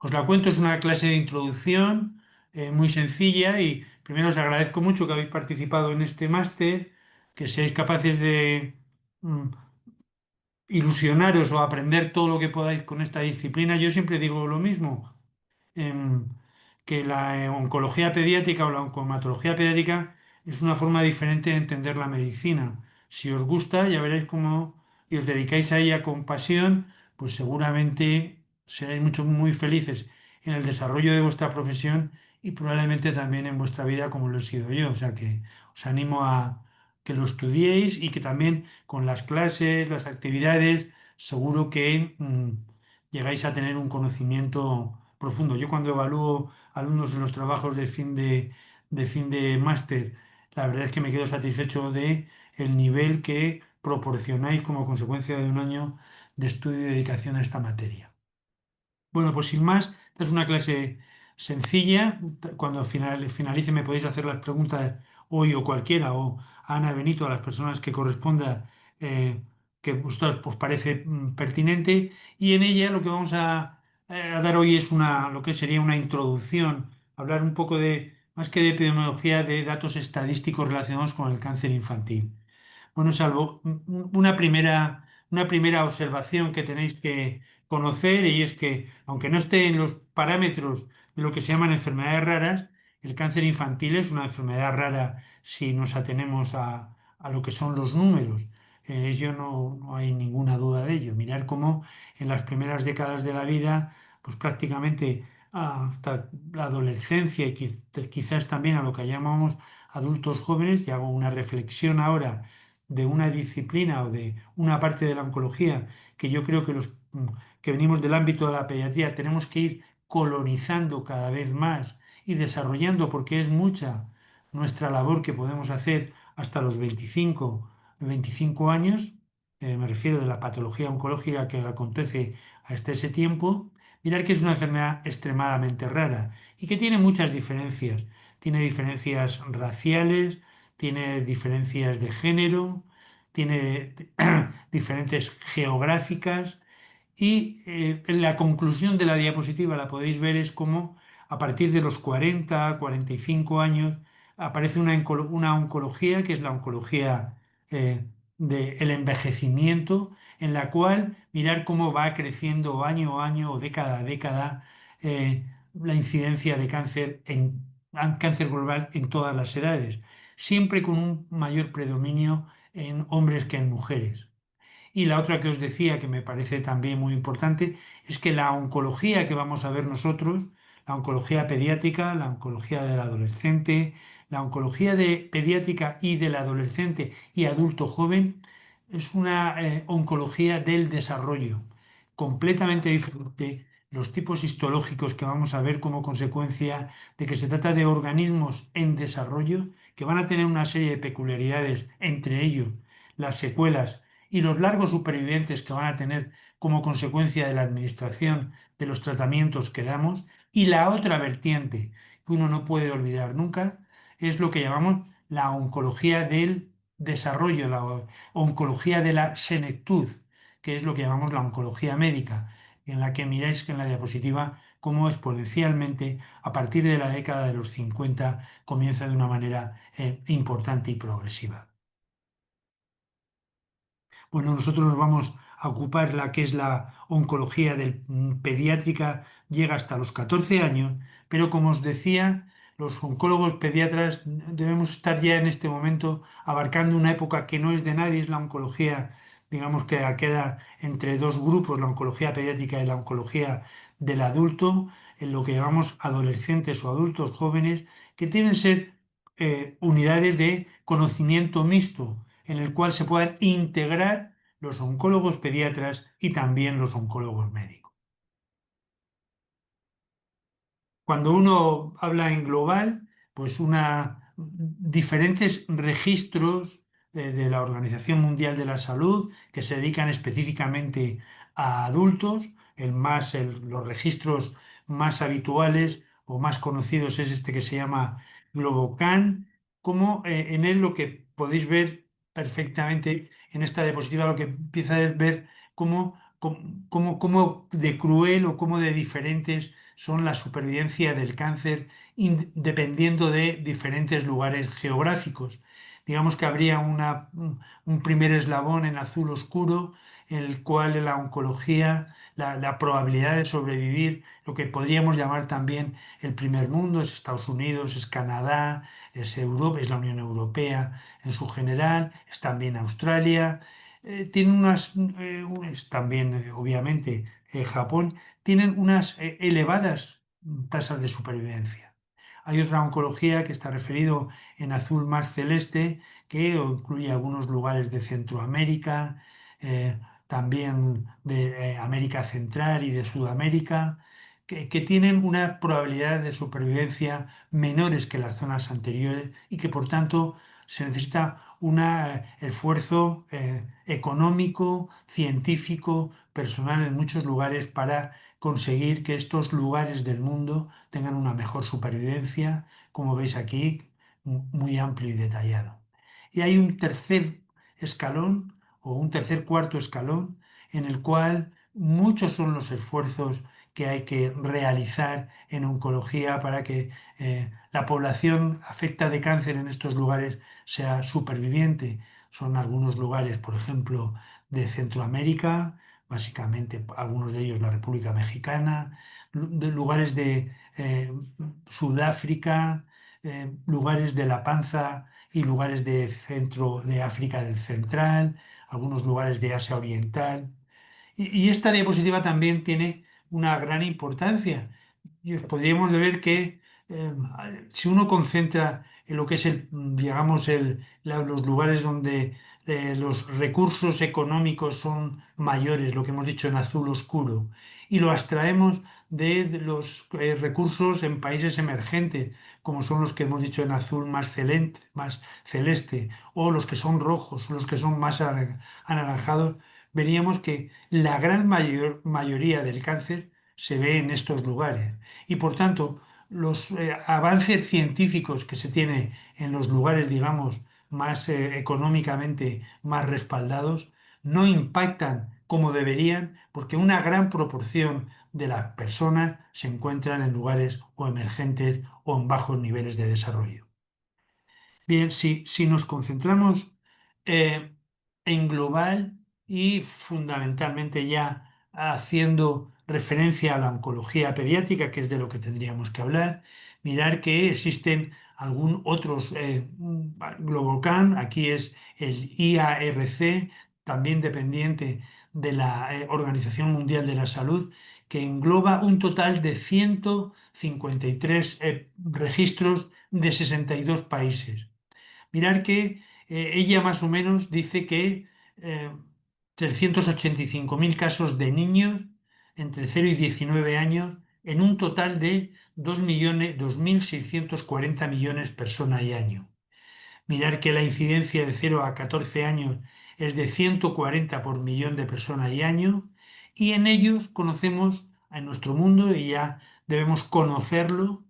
Os la cuento, es una clase de introducción muy sencilla y primero os agradezco mucho que habéis participado en este máster, que seáis capaces de mm, ilusionaros o aprender todo lo que podáis con esta disciplina. Yo siempre digo lo mismo, em, que la oncología pediátrica o la oncomatología pediátrica es una forma diferente de entender la medicina. Si os gusta, ya veréis cómo y os dedicáis a ella con pasión, pues seguramente seréis mucho, muy felices en el desarrollo de vuestra profesión y probablemente también en vuestra vida como lo he sido yo. O sea que os animo a que lo estudiéis y que también con las clases, las actividades, seguro que llegáis a tener un conocimiento profundo. Yo cuando evalúo alumnos en los trabajos de fin de máster, la verdad es que me quedo satisfecho de el nivel que proporcionáis como consecuencia de un año de estudio y dedicación a esta materia. Bueno, pues sin más, esta es una clase sencilla. Cuando finalice me podéis hacer las preguntas hoy o cualquiera, o a Ana Benito, a las personas que corresponda, que vosotros os parece pertinente. Y en ella lo que vamos a dar hoy es lo que sería una introducción, hablar un poco de, más que de epidemiología, de datos estadísticos relacionados con el cáncer infantil. Bueno, salvo una primera observación que tenéis que conocer y es que, aunque no esté en los parámetros de lo que se llaman enfermedades raras, el cáncer infantil es una enfermedad rara si nos atenemos a lo que son los números. Ello no hay ninguna duda de ello. Mirar cómo en las primeras décadas de la vida, pues prácticamente hasta la adolescencia y quizás también a lo que llamamos adultos jóvenes, y hago una reflexión ahora de una disciplina o de una parte de la oncología que yo creo que los que venimos del ámbito de la pediatría tenemos que ir colonizando cada vez más y desarrollando, porque es mucha nuestra labor que podemos hacer hasta los 25 años, me refiero de la patología oncológica que acontece hasta ese tiempo. Mirar que es una enfermedad extremadamente rara y que tiene muchas diferencias. Tiene diferencias raciales, tiene diferencias de género, tiene diferentes geográficas y en la conclusión de la diapositiva la podéis ver es como a partir de los 40, 45 años aparece una oncología que es la oncología del envejecimiento en la cual mirar cómo va creciendo año a año o década a década la incidencia de cáncer global en todas las edades, siempre con un mayor predominio en hombres que en mujeres. Y la otra que os decía, que me parece también muy importante, es que la oncología que vamos a ver nosotros, la oncología pediátrica, la oncología del adolescente, la oncología pediátrica y del adolescente y adulto joven, es una oncología del desarrollo, completamente diferente. Los tipos histológicos que vamos a ver como consecuencia de que se trata de organismos en desarrollo que van a tener una serie de peculiaridades, entre ellos las secuelas y los largos supervivientes que van a tener como consecuencia de la administración de los tratamientos que damos. Y la otra vertiente que uno no puede olvidar nunca es lo que llamamos la oncología del desarrollo, la oncología de la senectud, que es lo que llamamos la oncología médica, en la que miráis que en la diapositiva cómo exponencialmente a partir de la década de los 50 comienza de una manera importante y progresiva. Bueno, nosotros nos vamos a ocupar la que es la oncología pediátrica, llega hasta los 14 años, pero como os decía, los oncólogos pediatras debemos estar ya en este momento abarcando una época que no es de nadie, es la oncología, digamos que queda entre dos grupos, la oncología pediátrica y la oncología del adulto, en lo que llamamos adolescentes o adultos jóvenes, que deben ser unidades de conocimiento mixto en el cual se puedan integrar los oncólogos pediatras y también los oncólogos médicos. Cuando uno habla en global, pues diferentes registros de la Organización Mundial de la Salud que se dedican específicamente a adultos, los registros más habituales o más conocidos es este que se llama Globocan, como en él lo que podéis ver perfectamente en esta diapositiva, lo que empieza a ver cómo cómo de cruel o cómo de diferentes son la supervivencia del cáncer dependiendo de diferentes lugares geográficos. Digamos que habría un primer eslabón en azul oscuro en el cual la oncología, la probabilidad de sobrevivir, lo que podríamos llamar también el primer mundo, es Estados Unidos, es Canadá, es Europa, es la Unión Europea en su general, es también Australia, tiene también obviamente Japón, tienen unas elevadas tasas de supervivencia. Hay otra oncología que está referido en azul más celeste, que incluye algunos lugares de Centroamérica, también de América Central y de Sudamérica, que tienen una probabilidad de supervivencia menores que las zonas anteriores y que por tanto se necesita un esfuerzo económico, científico, personal en muchos lugares para conseguir que estos lugares del mundo tengan una mejor supervivencia, como veis aquí, muy amplio y detallado. Y hay un tercer escalón o un tercer cuarto escalón en el cual muchos son los esfuerzos que hay que realizar en oncología para que la población afecta de cáncer en estos lugares sea superviviente. Son algunos lugares, por ejemplo, de Centroamérica, básicamente algunos de ellos la República Mexicana, de lugares de Sudáfrica, lugares de La Panza y lugares de centro de África del Central, algunos lugares de Asia Oriental. Y esta diapositiva también tiene una gran importancia. Y podríamos ver que eh, si uno concentra en lo que es digamos, los lugares donde los recursos económicos son mayores, lo que hemos dicho en azul oscuro, y lo abstraemos de los recursos en países emergentes, como son los que hemos dicho en azul más celeste, o los que son rojos, los que son más anaranjados, veríamos que la gran mayoría del cáncer se ve en estos lugares. Y por tanto, los avances científicos que se tienen en los lugares, digamos, más económicamente más respaldados, no impactan como deberían, porque una gran proporción de las personas se encuentran en lugares o emergentes o en bajos niveles de desarrollo. Bien, si nos concentramos eh, en global y fundamentalmente ya haciendo referencia a la oncología pediátrica, que es de lo que tendríamos que hablar, mirar que existen algún otros Globocan, aquí es el IARC, también dependiente de la Organización Mundial de la Salud, que engloba un total de 153 registros de 62 países. Mirar que ella más o menos dice que 385.000 casos de niños entre 0 y 19 años en un total de 2.640 millones de personas y año. Mirar que la incidencia de 0 a 14 años es de 140 por millón de personas y año, y en ellos conocemos a nuestro mundo y ya debemos conocerlo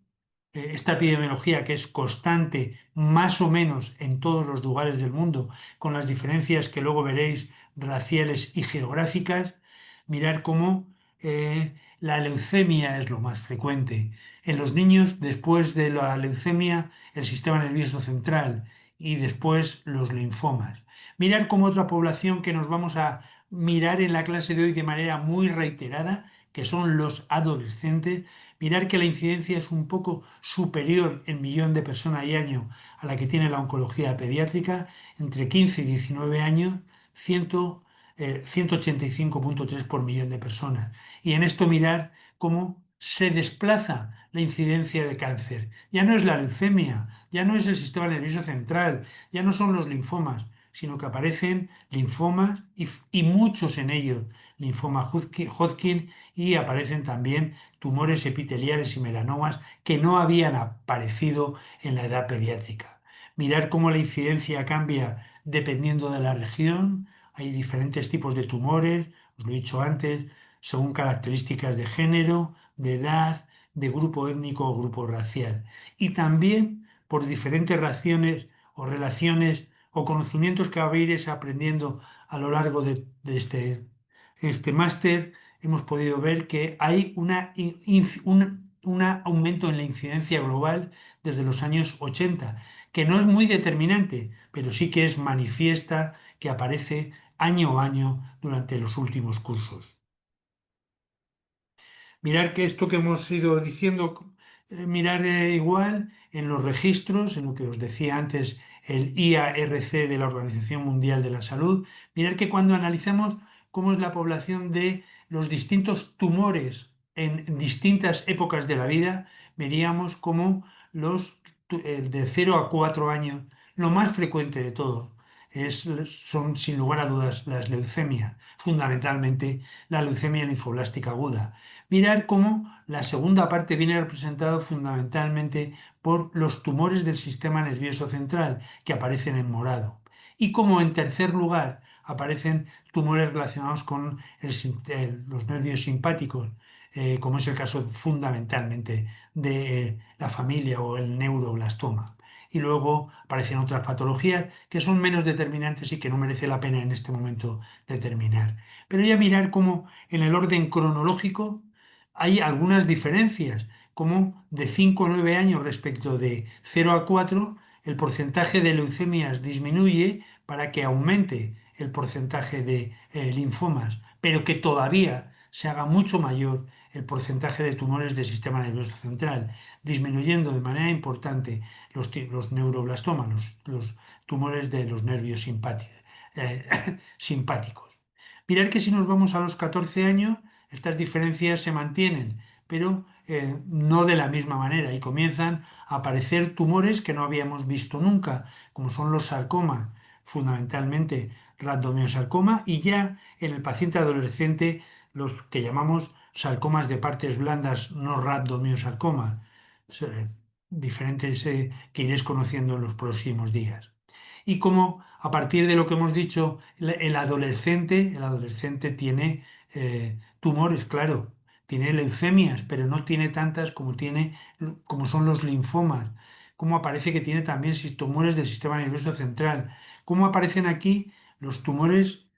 esta epidemiología que es constante más o menos en todos los lugares del mundo, con las diferencias que luego veréis raciales y geográficas, mirar cómo la leucemia es lo más frecuente. En los niños, después de la leucemia, el sistema nervioso central y después los linfomas. Mirar cómo otra población que nos vamos a mirar en la clase de hoy de manera muy reiterada, que son los adolescentes, mirar que la incidencia es un poco superior en millón de personas y año a la que tiene la oncología pediátrica, entre 15 y 19 años, 185,3 por millón de personas. Y en esto mirar cómo se desplaza la incidencia de cáncer. Ya no es la leucemia, ya no es el sistema nervioso central, ya no son los linfomas, sino que aparecen linfomas y muchos en ellos, linfoma Hodgkin, y aparecen también tumores epiteliales y melanomas que no habían aparecido en la edad pediátrica. Mirar cómo la incidencia cambia dependiendo de la región. Hay diferentes tipos de tumores, os lo he dicho antes, según características de género, de edad, de grupo étnico o grupo racial. Y también por diferentes raciones o relaciones o conocimientos que habéis aprendiendo a lo largo de este este máster, hemos podido ver que hay un aumento en la incidencia global desde los años 80, que no es muy determinante, pero sí que es manifiesta, que aparece año a año durante los últimos cursos. Mirar que esto que hemos ido diciendo, mirar igual en los registros, en lo que os decía antes, el IARC de la Organización Mundial de la Salud, mirar que cuando analizamos cómo es la población de los distintos tumores en distintas épocas de la vida, veríamos cómo el de 0 a 4 años, lo más frecuente de todo, son sin lugar a dudas las leucemias, fundamentalmente la leucemia linfoblástica aguda. Mirar cómo la segunda parte viene representada fundamentalmente por los tumores del sistema nervioso central, que aparecen en morado. Y cómo en tercer lugar aparecen tumores relacionados con los nervios simpáticos, como es el caso fundamentalmente de la familia o el neuroblastoma. Y luego aparecen otras patologías que son menos determinantes y que no merece la pena en este momento determinar. Pero ya mirar cómo en el orden cronológico hay algunas diferencias, como de 5 a 9 años respecto de 0 a 4, el porcentaje de leucemias disminuye para que aumente el porcentaje de linfomas, pero que todavía se haga mucho mayor el porcentaje de tumores del sistema nervioso central, disminuyendo de manera importante los neuroblastomas, los tumores de los nervios eh, simpáticos. Mirar que si nos vamos a los 14 años, estas diferencias se mantienen, pero no de la misma manera y comienzan a aparecer tumores que no habíamos visto nunca, como son los sarcomas, fundamentalmente rhabdomyosarcoma, y ya en el paciente adolescente los que llamamos sarcomas de partes blandas no rhabdomyosarcoma, eh, diferentes que iréis conociendo en los próximos días. Y como a partir de lo que hemos dicho, el adolescente tiene tumores, claro, tiene leucemias, pero no tiene tantas como son los linfomas. Como aparece que tiene también tumores del sistema nervioso central. Cómo aparecen aquí los tumores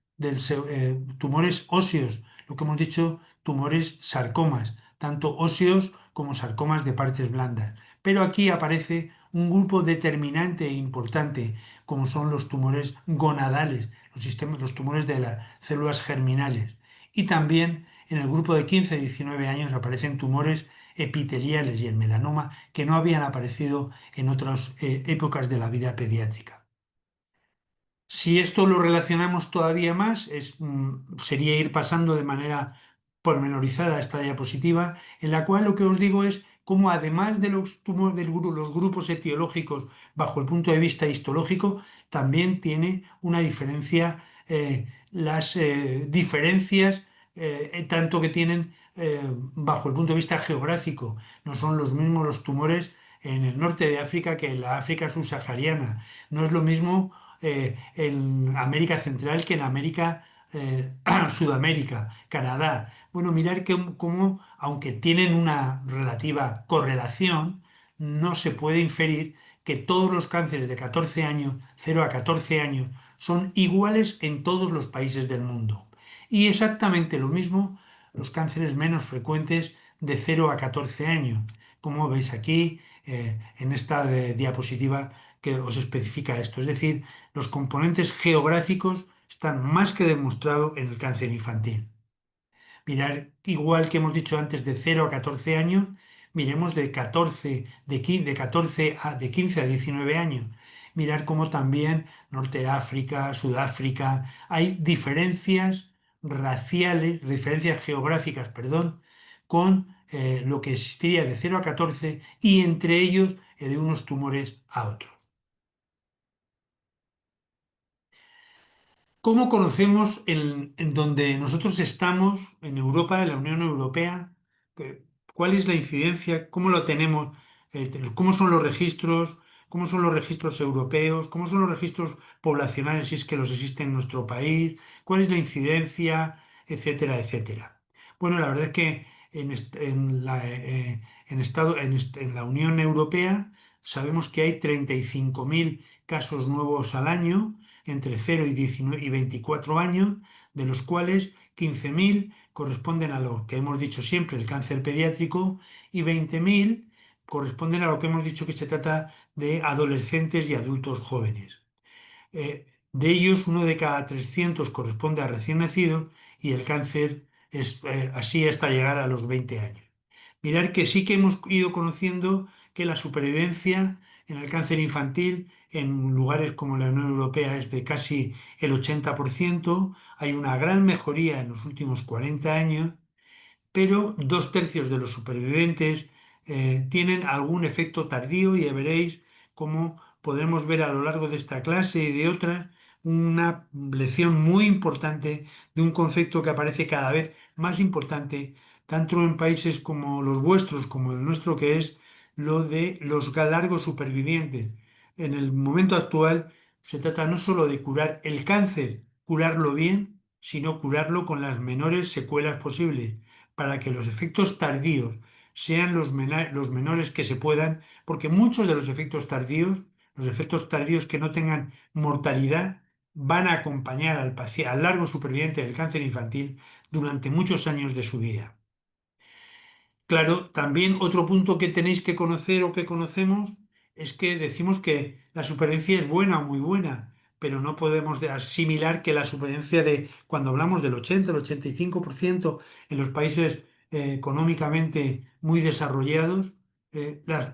óseos, lo que hemos dicho, tumores sarcomas, tanto óseos como sarcomas de partes blandas. Pero aquí aparece un grupo determinante e importante, como son los tumores gonadales, los tumores de las células germinales. Y también en el grupo de 15 a 19 años aparecen tumores epiteliales y el melanoma que no habían aparecido en otras épocas de la vida pediátrica. Si esto lo relacionamos todavía más, sería ir pasando de manera pormenorizada esta diapositiva, en la cual lo que os digo es cómo además de los grupos etiológicos bajo el punto de vista histológico, también tiene una diferencia, las diferencias tanto que tienen bajo el punto de vista geográfico. No son los mismos los tumores en el norte de África que en la África subsahariana. No es lo mismo en América Central que en América, Sudamérica, Canadá. Bueno, mirar cómo, aunque tienen una relativa correlación, no se puede inferir que todos los cánceres de 14 años, 0 a 14 años, son iguales en todos los países del mundo. Y exactamente lo mismo los cánceres menos frecuentes de 0 a 14 años, como veis aquí en esta diapositiva que os especifica esto. Es decir, los componentes geográficos están más que demostrados en el cáncer infantil. Mirar, igual que hemos dicho antes, de 0 a 14 años, miremos de 15 a 19 años. Mirar cómo también Norte de África, Sudáfrica, hay diferencias raciales, diferencias geográficas, perdón, con lo que existiría de 0 a 14 y entre ellos de unos tumores a otros. ¿Cómo conocemos en donde nosotros estamos, en Europa, en la Unión Europea? ¿Cuál es la incidencia? ¿Cómo lo tenemos? ¿Cómo son los registros? ¿Cómo son los registros europeos? ¿Cómo son los registros poblacionales, si es que los existe en nuestro país? ¿Cuál es la incidencia? Etcétera, etcétera. Bueno, la verdad es que en la Unión Europea sabemos que hay 35.000 casos nuevos al año entre 0 y 19 y 24 años, de los cuales 15.000 corresponden a lo que hemos dicho siempre, el cáncer pediátrico, y 20.000 corresponden a lo que hemos dicho que se trata de adolescentes y adultos jóvenes. De ellos, uno de cada 300 corresponde a recién nacidos y el cáncer es así hasta llegar a los 20 años. Mirar que sí que hemos ido conociendo que la supervivencia en el cáncer infantil en lugares como la Unión Europea es de casi el 80%. Hay una gran mejoría en los últimos 40 años, pero 2/3 de los supervivientes tienen algún efecto tardío y ya veréis cómo podremos ver a lo largo de esta clase y de otras una lección muy importante de un concepto que aparece cada vez más importante, tanto en países como los vuestros como el nuestro, que es lo de los largos supervivientes. En el momento actual se trata no solo de curar el cáncer, curarlo bien, sino curarlo con las menores secuelas posibles para que los efectos tardíos sean los menores que se puedan, porque muchos de los efectos tardíos que no tengan mortalidad, van a acompañar al largo superviviente del cáncer infantil durante muchos años de su vida. Claro, también otro punto que tenéis que conocer o que conocemos es que decimos que la supervivencia es buena o muy buena, pero no podemos asimilar que la supervivencia de, cuando hablamos del 80, el 85% en los países económicamente muy desarrollados,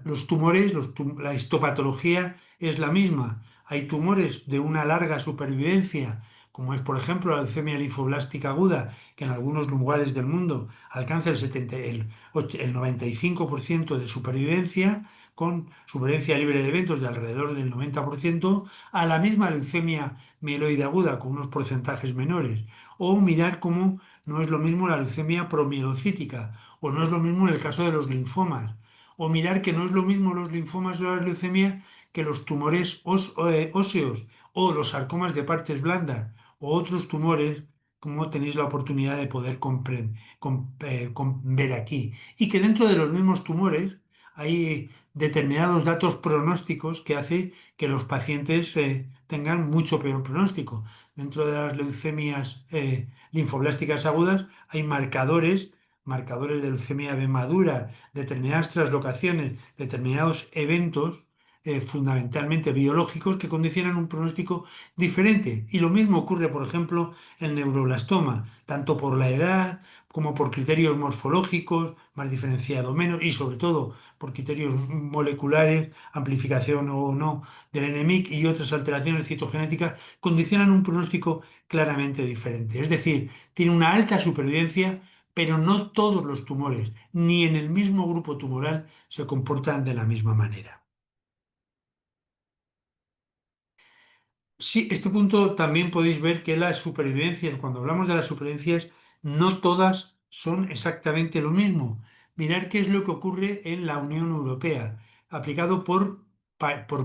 los tumores, la histopatología es la misma. Hay tumores de una larga supervivencia, como es por ejemplo la leucemia linfoblástica aguda, que en algunos lugares del mundo alcanza el 95% de supervivencia, con supervivencia libre de eventos de alrededor del 90%, a la misma leucemia mieloide aguda, con unos porcentajes menores. O mirar cómo no es lo mismo la leucemia promielocítica, o no es lo mismo en el caso de los linfomas. O mirar que no es lo mismo los linfomas o las leucemias que los tumores óseos o los sarcomas de partes blandas o otros tumores como tenéis la oportunidad de poder ver aquí. Y que dentro de los mismos tumores hay determinados datos pronósticos que hace que los pacientes tengan mucho peor pronóstico. Dentro de las leucemias linfoblásticas agudas hay marcadores de leucemia B madura, determinadas translocaciones, determinados eventos fundamentalmente biológicos que condicionan un pronóstico diferente. Y lo mismo ocurre, por ejemplo, en neuroblastoma, tanto por la edad como por criterios morfológicos, más diferenciado o menos, y sobre todo por criterios moleculares, amplificación o no del NMIC y otras alteraciones citogenéticas, condicionan un pronóstico claramente diferente. Es decir, tiene una alta supervivencia, pero no todos los tumores, ni en el mismo grupo tumoral, se comportan de la misma manera. Sí, este punto también podéis ver que las supervivencias, cuando hablamos de las supervivencias, no todas son exactamente lo mismo. Mirar qué es lo que ocurre en la Unión Europea, aplicado por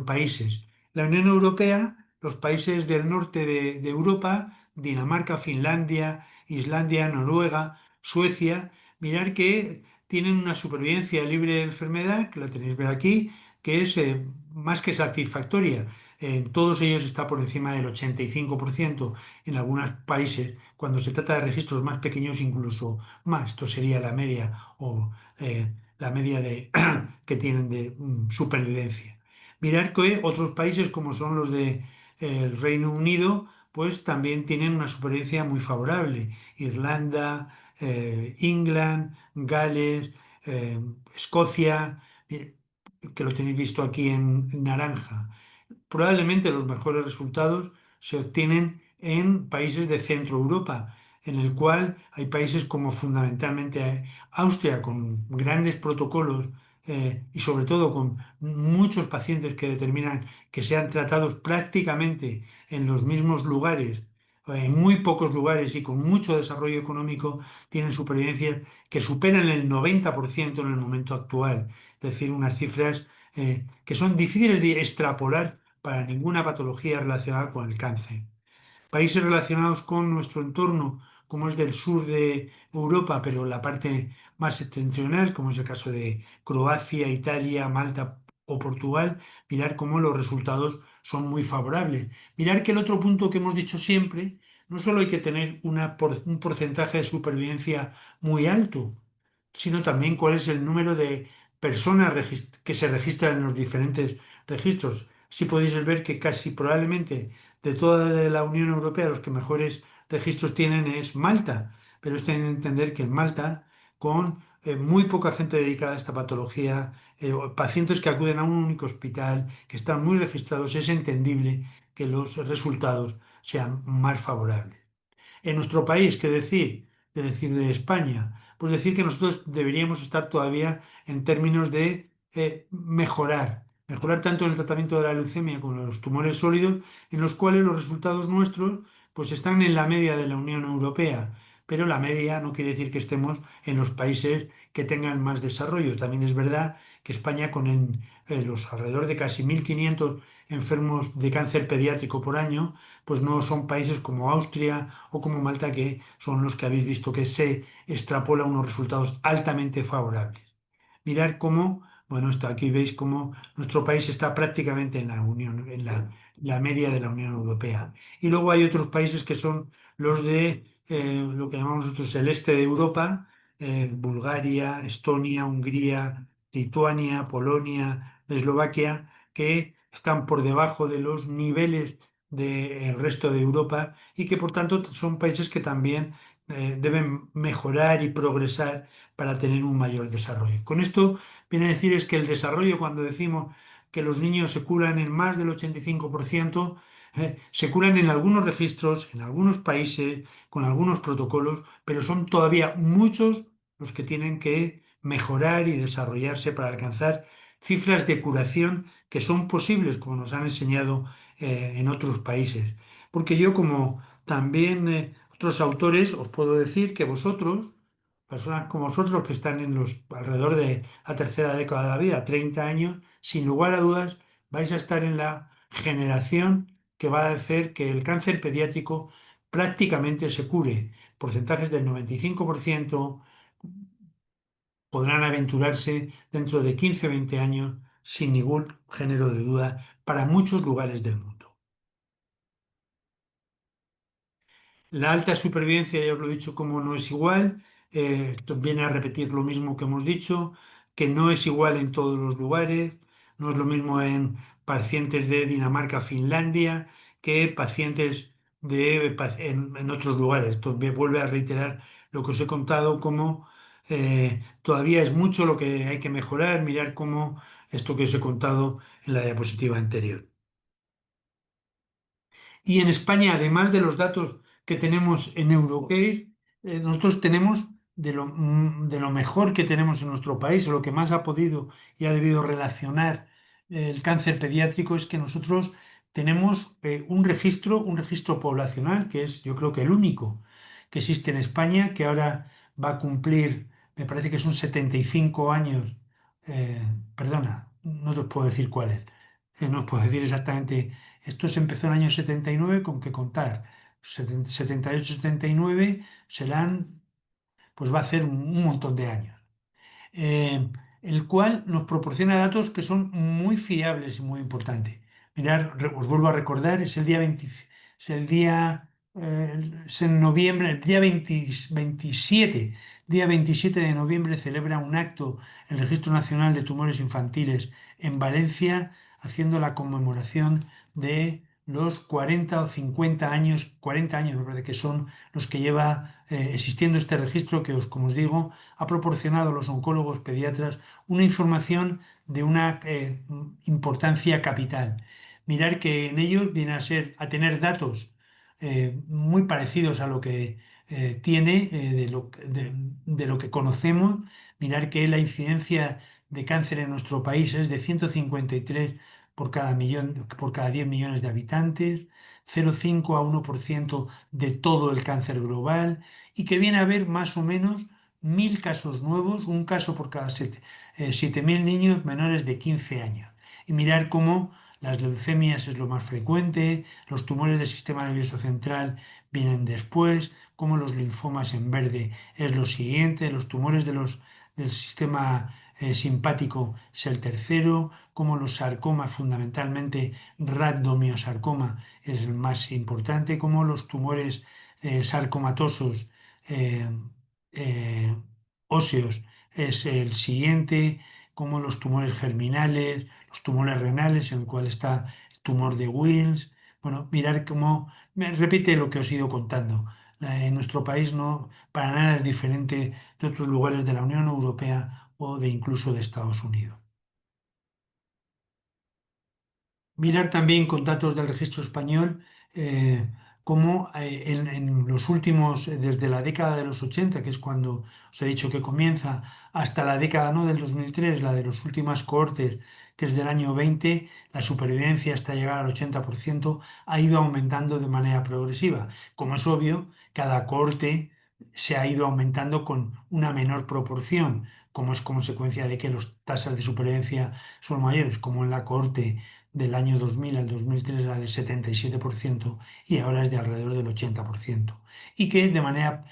países. La Unión Europea, los países del norte de Europa, Dinamarca, Finlandia, Islandia, Noruega, Suecia, mirar que tienen una supervivencia libre de enfermedad, que la tenéis ver aquí, que es más que satisfactoria. En todos ellos está por encima del 85%, en algunos países, cuando se trata de registros más pequeños, incluso más. Esto sería la media o la media que tienen de supervivencia. Mirar que otros países, como son los de el Reino Unido, pues también tienen una supervivencia muy favorable. Irlanda, England, Gales, Escocia, que lo tenéis visto aquí en naranja. Probablemente los mejores resultados se obtienen en países de Centro Europa, en el cual hay países como fundamentalmente Austria, con grandes protocolos y sobre todo con muchos pacientes que determinan que sean tratados prácticamente en los mismos lugares, en muy pocos lugares y con mucho desarrollo económico, tienen supervivencias que superan el 90% en el momento actual. Es decir, unas cifras que son difíciles de extrapolar para ninguna patología relacionada con el cáncer. Países relacionados con nuestro entorno, como es del sur de Europa, pero la parte más septentrional, como es el caso de Croacia, Italia, Malta o Portugal, mirar cómo los resultados son muy favorables. Mirar que el otro punto que hemos dicho siempre, no solo hay que tener un porcentaje de supervivencia muy alto, sino también cuál es el número de personas que se registran en los diferentes registros. Si podéis ver que casi probablemente de toda la Unión Europea los que mejores registros tienen es Malta, pero es tener que entender que en Malta, con muy poca gente dedicada a esta patología, o pacientes que acuden a un único hospital, que están muy registrados, es entendible que los resultados sean más favorables. En nuestro país, ¿qué decir? De decir de España. Pues decir que nosotros deberíamos estar todavía en términos de mejorar. Mejorar tanto en el tratamiento de la leucemia como en los tumores sólidos, en los cuales los resultados nuestros pues están en la media de la Unión Europea. Pero la media no quiere decir que estemos en los países que tengan más desarrollo. También es verdad que España, con los alrededor de casi 1.500 enfermos de cáncer pediátrico por año, pues no son países como Austria o como Malta, que son los que habéis visto que se extrapola unos resultados altamente favorables. Mirar cómo, bueno, esto aquí veis cómo nuestro país está prácticamente en la Unión, la media de la Unión Europea. Y luego hay otros países que son los de lo que llamamos nosotros el este de Europa, Bulgaria, Estonia, Hungría, Lituania, Polonia, Eslovaquia, que están por debajo de los niveles del resto de Europa y que por tanto son países que también deben mejorar y progresar para tener un mayor desarrollo. Con esto viene a decir es que el desarrollo, cuando decimos que los niños se curan en más del 85%, se curan en algunos registros, en algunos países, con algunos protocolos, pero son todavía muchos los que tienen que mejorar y desarrollarse para alcanzar cifras de curación que son posibles, como nos han enseñado en otros países. Porque yo, como también otros autores, os puedo decir que vosotros, personas como vosotros que están en los alrededor de la tercera década de la vida, 30 años, sin lugar a dudas, vais a estar en la generación que va a hacer que el cáncer pediátrico prácticamente se cure. Porcentajes del 95% podrán aventurarse dentro de 15 o 20 años sin ningún género de duda para muchos lugares del mundo. La alta supervivencia, ya os lo he dicho, como no es igual, esto viene a repetir lo mismo que hemos dicho, que no es igual en todos los lugares, no es lo mismo en pacientes de Dinamarca, Finlandia, que pacientes en otros lugares. Esto me vuelve a reiterar lo que os he contado, como todavía es mucho lo que hay que mejorar, mirar cómo esto que os he contado en la diapositiva anterior. Y en España, además de los datos que tenemos en Eurocare, nosotros tenemos de lo mejor que tenemos en nuestro país, o lo que más ha podido y ha debido relacionar el cáncer pediátrico, es que nosotros tenemos un registro poblacional, que es yo creo que el único que existe en España, que ahora va a cumplir, me parece que son 75 años, eh, perdona, no te puedo decir cuáles, no os puedo decir exactamente. Esto se empezó en el año 79, con que contar 78, 79 serán, pues va a ser un montón de años. eh, el cual nos proporciona datos que son muy fiables y muy importantes. Mirad, os vuelvo a recordar, es el día 20, es el día, es en noviembre, el día 20 27, día 27 de noviembre celebra un acto el Registro Nacional de Tumores Infantiles en Valencia, haciendo la conmemoración de los 40 o 50 años, 40 años me parece que son los que lleva existiendo este registro que, como os digo, ha proporcionado a los oncólogos pediatras una información de una importancia capital. Mirar que en ellos viene a tener datos muy parecidos a lo que tiene, de lo que conocemos. Mirar que la incidencia de cáncer en nuestro país es de 153 por cada millón, por cada 10 millones de habitantes, 0,5 a 1% de todo el cáncer global, y que viene a haber más o menos 1.000 casos nuevos, un caso por cada 7.000 niños menores de 15 años. Y mirar cómo las leucemias es lo más frecuente, los tumores del sistema nervioso central vienen después, cómo los linfomas en verde es lo siguiente, los tumores del sistema simpático es el tercero, cómo los sarcomas, fundamentalmente rhabdomyosarcoma, es el más importante, cómo los tumores sarcomatosos eh, eh, óseos es el siguiente, como los tumores germinales, los tumores renales, en el cual está el tumor de Wills. Bueno, mirar cómo, repite lo que os he ido contando. En nuestro país no, para nada es diferente de otros lugares de la Unión Europea o de incluso de Estados Unidos. Mirar también con datos del registro español cómo en los últimos, desde la década de los 80, que es cuando os he dicho que comienza, hasta la década no del 2003, la de las últimas cohortes, que es del año 20, la supervivencia hasta llegar al 80% ha ido aumentando de manera progresiva. Como es obvio, cada cohorte se ha ido aumentando con una menor proporción, como es consecuencia de que las tasas de supervivencia son mayores, como en la cohorte del año 2000 al 2003 era del 77% y ahora es de alrededor del 80%. Y que de manera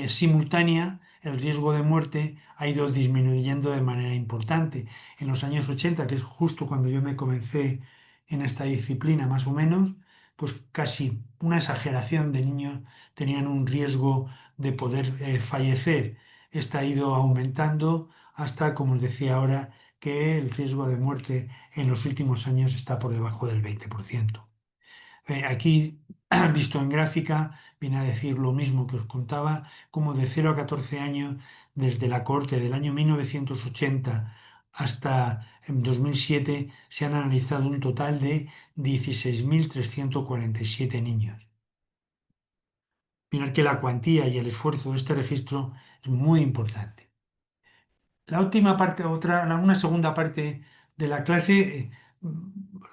simultánea el riesgo de muerte ha ido disminuyendo de manera importante. En los años 80, que es justo cuando yo me comencé en esta disciplina más o menos, pues casi una exageración de niños tenían un riesgo de poder fallecer. Esta ha ido aumentando hasta, como os decía ahora, que el riesgo de muerte en los últimos años está por debajo del 20%. Aquí, visto en gráfica, viene a decir lo mismo que os contaba, como de 0 a 14 años, desde la corte del año 1980 hasta 2007, se han analizado un total de 16.347 niños. Mirar que la cuantía y el esfuerzo de este registro es muy importante. La última parte, una segunda parte de la clase,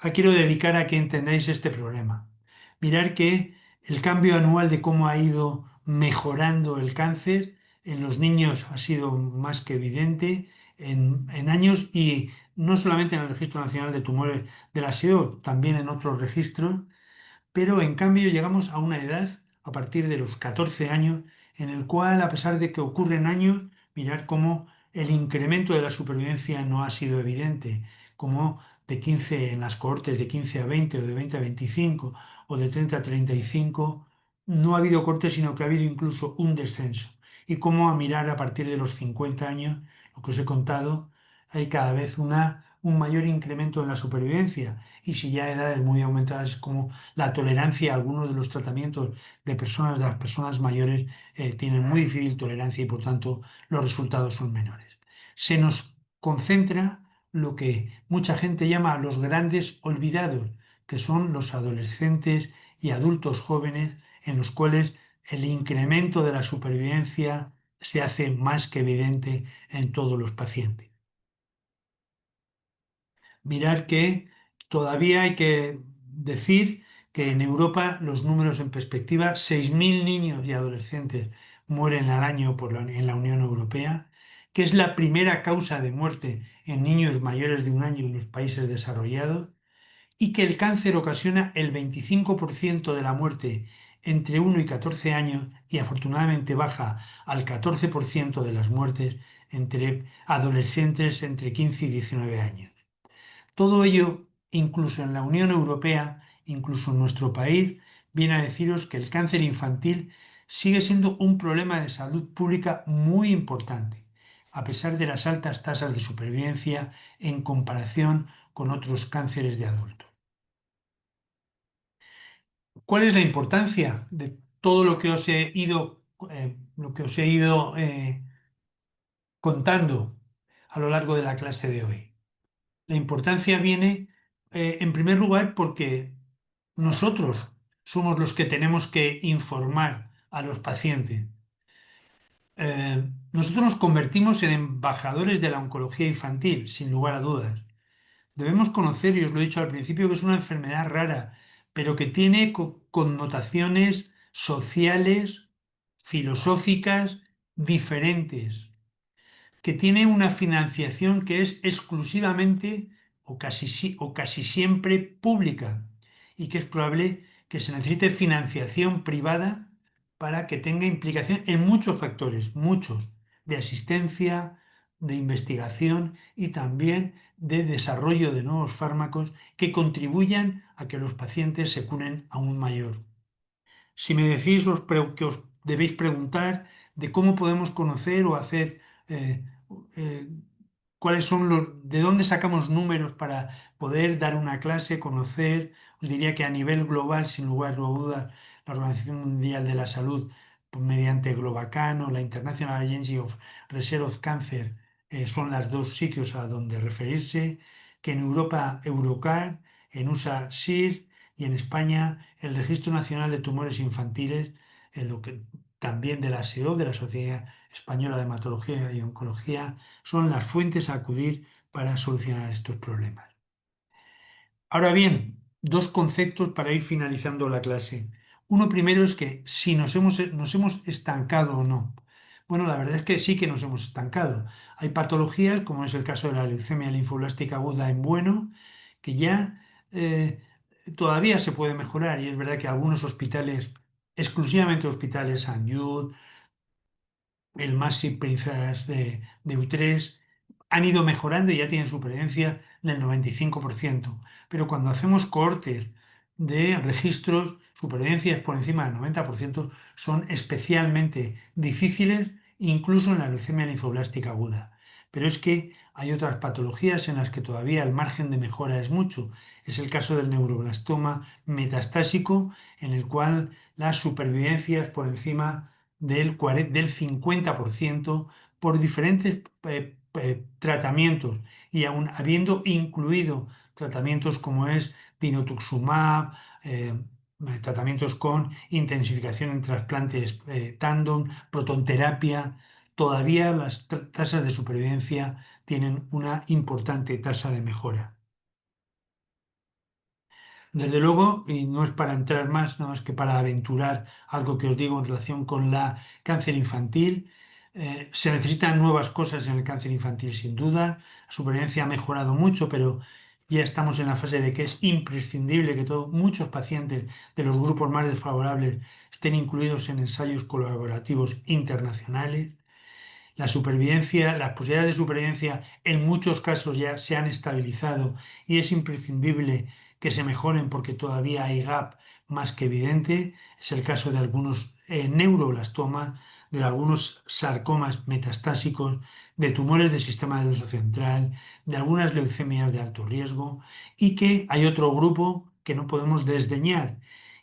la quiero dedicar a que entendáis este problema. Mirar que el cambio anual de cómo ha ido mejorando el cáncer en los niños ha sido más que evidente en años y no solamente en el Registro Nacional de Tumores de la SEO, también en otros registros, pero en cambio llegamos a una edad, a partir de los 14 años, en el cual, a pesar de que ocurren años, mirar cómo el incremento de la supervivencia no ha sido evidente, como de 15 en las cohortes de 15 a 20 o de 20 a 25 o de 30 a 35, no ha habido corte, sino que ha habido incluso un descenso. Y cómo a mirar a partir de los 50 años, lo que os he contado, hay cada vez un mayor incremento en la supervivencia. Y si ya a edades muy aumentadas, como la tolerancia a algunos de los tratamientos de las personas mayores tienen muy difícil tolerancia y por tanto los resultados son menores. Se nos concentra lo que mucha gente llama los grandes olvidados, que son los adolescentes y adultos jóvenes en los cuales el incremento de la supervivencia se hace más que evidente en todos los pacientes. Mirar que todavía hay que decir que en Europa los números en perspectiva, 6.000 niños y adolescentes mueren al año en la Unión Europea, que es la primera causa de muerte en niños mayores de un año en los países desarrollados, y que el cáncer ocasiona el 25% de la muerte entre 1 y 14 años y afortunadamente baja al 14% de las muertes entre adolescentes entre 15 y 19 años. Todo ello, incluso en la Unión Europea, incluso en nuestro país, viene a deciros que el cáncer infantil sigue siendo un problema de salud pública muy importante, a pesar de las altas tasas de supervivencia en comparación con otros cánceres de adultos. ¿Cuál es la importancia de todo lo que os he ido contando a lo largo de la clase de hoy? La importancia viene, en primer lugar, porque nosotros somos los que tenemos que informar a los pacientes. Nosotros nos convertimos en embajadores de la oncología infantil, sin lugar a dudas. Debemos conocer, y os lo he dicho al principio, que es una enfermedad rara, pero que tiene connotaciones sociales, filosóficas diferentes, que tiene una financiación que es exclusivamente o casi siempre pública y que es probable que se necesite financiación privada para que tenga implicación en muchos factores, muchos, de asistencia, de investigación y también de desarrollo de nuevos fármacos que contribuyan a que los pacientes se curen aún mayor. Si me decís que os debéis preguntar de cómo podemos conocer o hacer, eh, eh, cuáles son de dónde sacamos números para poder dar una clase, conocer, os diría que a nivel global, sin lugar a dudas, la Organización Mundial de la Salud, pues, mediante Globacan o la International Agency of Research of Cancer, son los dos sitios a donde referirse, que en Europa Eurocar, en USA SIR y en España el Registro Nacional de Tumores Infantiles, lo que, también de la SEO, de la Sociedad Española de Hematología y Oncología, son las fuentes a acudir para solucionar estos problemas. Ahora bien, dos conceptos para ir finalizando la clase. Uno primero es que si nos hemos estancado o no. Bueno, la verdad es que sí que nos hemos estancado. Hay patologías, como es el caso de la leucemia linfoblástica aguda en bueno, que ya todavía se puede mejorar y es verdad que algunos hospitales, exclusivamente hospitales San Jude, el Massey Princess de U3, han ido mejorando y ya tienen supervivencia del 95%. Pero cuando hacemos cohortes de registros, supervivencias por encima del 90% son especialmente difíciles, incluso en la leucemia linfoblástica aguda. Pero es que hay otras patologías en las que todavía el margen de mejora es mucho. Es el caso del neuroblastoma metastásico, en el cual las supervivencias por encima del 50% por diferentes tratamientos y aún habiendo incluido tratamientos como es dinutuximab, tratamientos con intensificación en trasplantes tandem, protonterapia, todavía las tasas de supervivencia tienen una importante tasa de mejora. Desde luego, y no es para entrar más, nada más que para aventurar algo que os digo en relación con la cáncer infantil, se necesitan nuevas cosas en el cáncer infantil sin duda. La supervivencia ha mejorado mucho, pero ya estamos en la fase de que es imprescindible que muchos pacientes de los grupos más desfavorables estén incluidos en ensayos colaborativos internacionales. La supervivencia, las posibilidades de supervivencia en muchos casos ya se han estabilizado y es imprescindible que se mejoren porque todavía hay gap más que evidente. Es el caso de algunos neuroblastomas, de algunos sarcomas metastásicos, de tumores del sistema nervioso central, de algunas leucemias de alto riesgo y que hay otro grupo que no podemos desdeñar.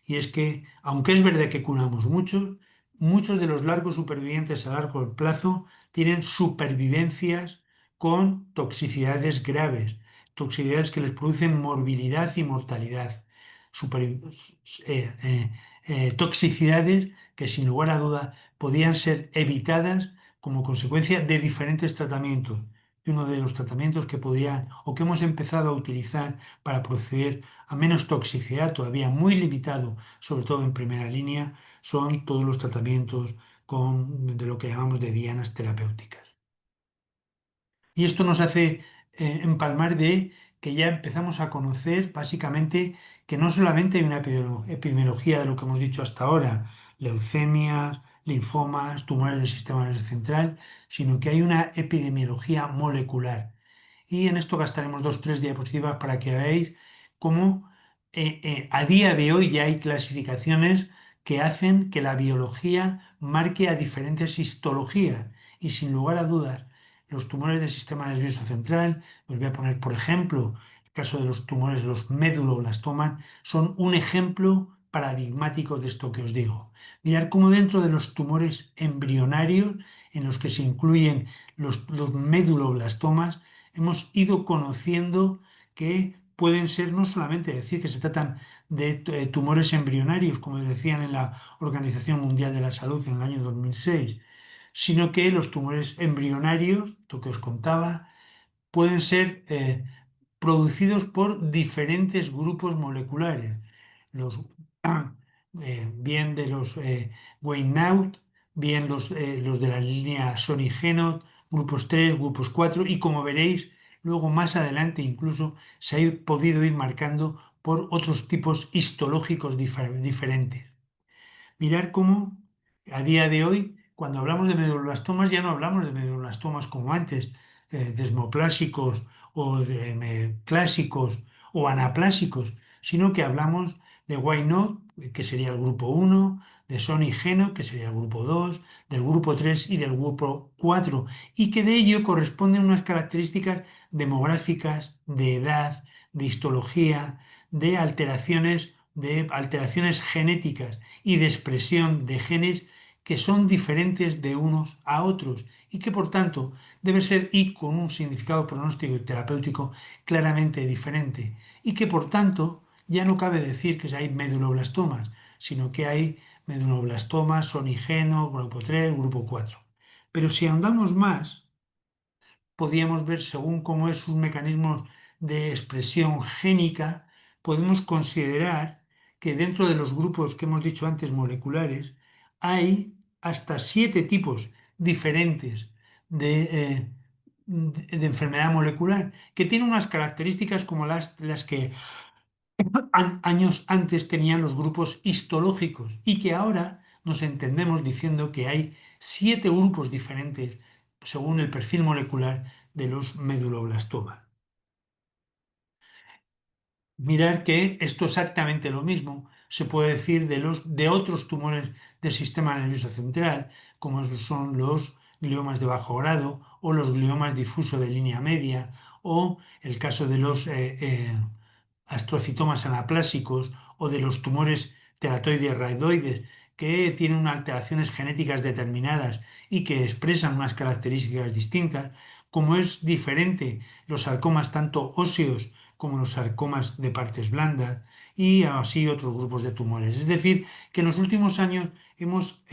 Y es que, aunque es verdad que curamos muchos, muchos de los largos supervivientes a largo plazo tienen supervivencias con toxicidades graves, toxicidades que les producen morbilidad y mortalidad, super- eh, eh, toxicidades que sin lugar a duda podían ser evitadas como consecuencia de diferentes tratamientos. Y uno de los tratamientos que podían o que hemos empezado a utilizar para proceder a menos toxicidad, todavía muy limitado, sobre todo en primera línea, son todos los tratamientos de lo que llamamos de dianas terapéuticas. Y esto nos hace empalmar de que ya empezamos a conocer básicamente que no solamente hay una epidemiología de lo que hemos dicho hasta ahora, leucemias, linfomas, tumores del sistema nervioso central, sino que hay una epidemiología molecular. Y en esto gastaremos dos, tres diapositivas para que veáis cómo a día de hoy ya hay clasificaciones que hacen que la biología marque a diferentes histologías. Y sin lugar a dudas, los tumores del sistema nervioso central, os voy a poner por ejemplo, el caso de los tumores de los meduloblastomas, son un ejemplo paradigmático de esto que os digo. Mirad cómo dentro de los tumores embrionarios, en los que se incluyen los meduloblastomas, hemos ido conociendo que pueden ser no solamente decir que se tratan de tumores embrionarios, como decían en la Organización Mundial de la Salud en el año 2006, sino que los tumores embrionarios, lo que os contaba, pueden ser producidos por diferentes grupos moleculares. Los, bien de los Waynaud, bien los de la línea Sonic-Genot, grupos 3, grupos 4, y como veréis, luego más adelante incluso se ha podido ir marcando por otros tipos histológicos diferentes. Mirar cómo a día de hoy, cuando hablamos de meduloblastoma, ya no hablamos de meduloblastoma como antes, desmoplásicos o clásicos o anaplásicos, sino que hablamos de Why Not, que sería el grupo uno, de Son y Geno, que sería el grupo 2, del grupo 3 y del grupo 4, y que de ello corresponden unas características demográficas, de edad, de histología, de alteraciones genéticas y de expresión de genes que son diferentes de unos a otros y que por tanto debe ser y con un significado pronóstico y terapéutico claramente diferente y que por tanto ya no cabe decir que hay meduloblastomas, sino que hay meduloblastomas, sonigeno, grupo 3, grupo 4. Pero si ahondamos más, podíamos ver según cómo es un mecanismo de expresión génica, podemos considerar que dentro de los grupos que hemos dicho antes moleculares, hay hasta 7 tipos diferentes de enfermedad molecular, que tienen unas características como las que años antes tenían los grupos histológicos y que ahora nos entendemos diciendo que hay 7 grupos diferentes según el perfil molecular de los meduloblastomas. Mirar que esto es exactamente lo mismo se puede decir de otros tumores del sistema nervioso central, como son los gliomas de bajo grado o los gliomas difusos de línea media o el caso de los astrocitomas anaplásicos o de los tumores teratoides raidoides que tienen unas alteraciones genéticas determinadas y que expresan unas características distintas, como es diferente los sarcomas tanto óseos como los sarcomas de partes blandas y así otros grupos de tumores. Es decir, que en los últimos años hemos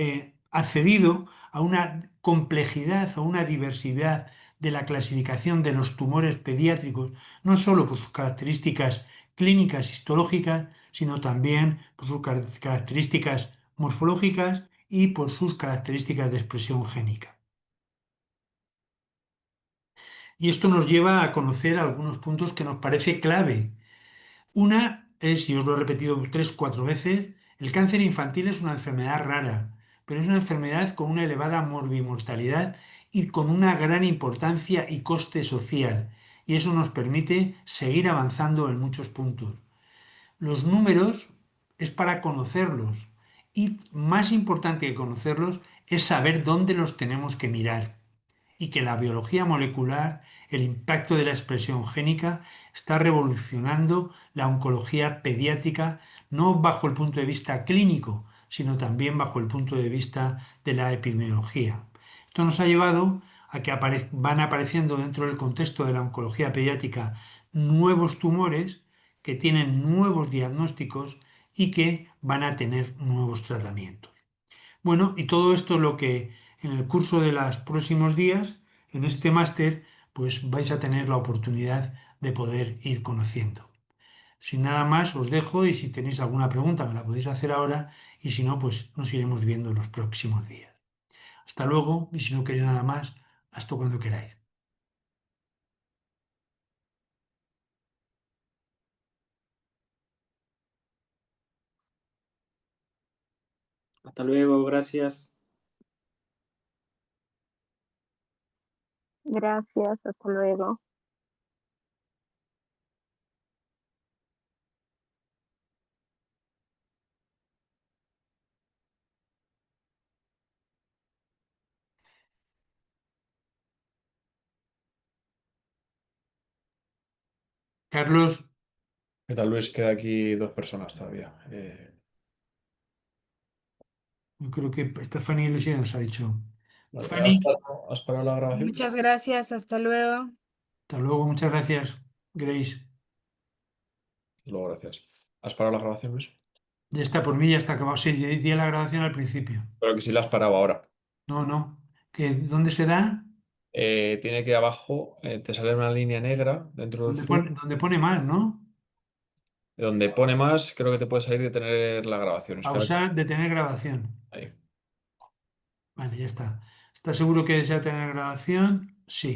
accedido a una complejidad, a una diversidad de la clasificación de los tumores pediátricos, no solo por sus características clínicas histológicas, sino también por sus características morfológicas y por sus características de expresión génica. Y esto nos lleva a conocer algunos puntos que nos parece clave. Una es, y os lo he repetido 3 o 4 veces, el cáncer infantil es una enfermedad rara, pero es una enfermedad con una elevada morbimortalidad y con una gran importancia y coste social. Y eso nos permite seguir avanzando en muchos puntos. Los números es para conocerlos y más importante que conocerlos es saber dónde los tenemos que mirar y que la biología molecular, el impacto de la expresión génica, está revolucionando la oncología pediátrica, no bajo el punto de vista clínico, sino también bajo el punto de vista de la epidemiología. Esto nos ha llevado a que van apareciendo dentro del contexto de la oncología pediátrica nuevos tumores que tienen nuevos diagnósticos y que van a tener nuevos tratamientos. Bueno, y todo esto es lo que en el curso de los próximos días, en este máster, pues vais a tener la oportunidad de poder ir conociendo. Sin nada más, os dejo y si tenéis alguna pregunta me la podéis hacer ahora y si no, pues nos iremos viendo en los próximos días. Hasta luego y si no queréis nada más, hasta cuando queráis. Hasta luego, gracias. Gracias, hasta luego. Carlos, ¿Qué tal, Luis? Queda aquí dos personas todavía. yo creo que esta Fanny Iglesias nos ha dicho. Vale, Fanny, has parado la grabación? Muchas gracias, hasta luego. hasta luego, muchas gracias, Grace. Luego, gracias. ¿Has parado la grabación, Luis? Ya está por mí, ya está acabado. Sí, di la grabación al principio. Pero que sí la has parado ahora. No, no. ¿Dónde se da? Tiene que abajo, te sale una línea negra dentro del Zoom. Donde pone más, ¿no? Donde pone más, creo que te puede salir de tener la grabación. Es que Pausar, detener grabación. ahí. Vale, ya está. ¿Estás seguro que desea tener grabación? Sí.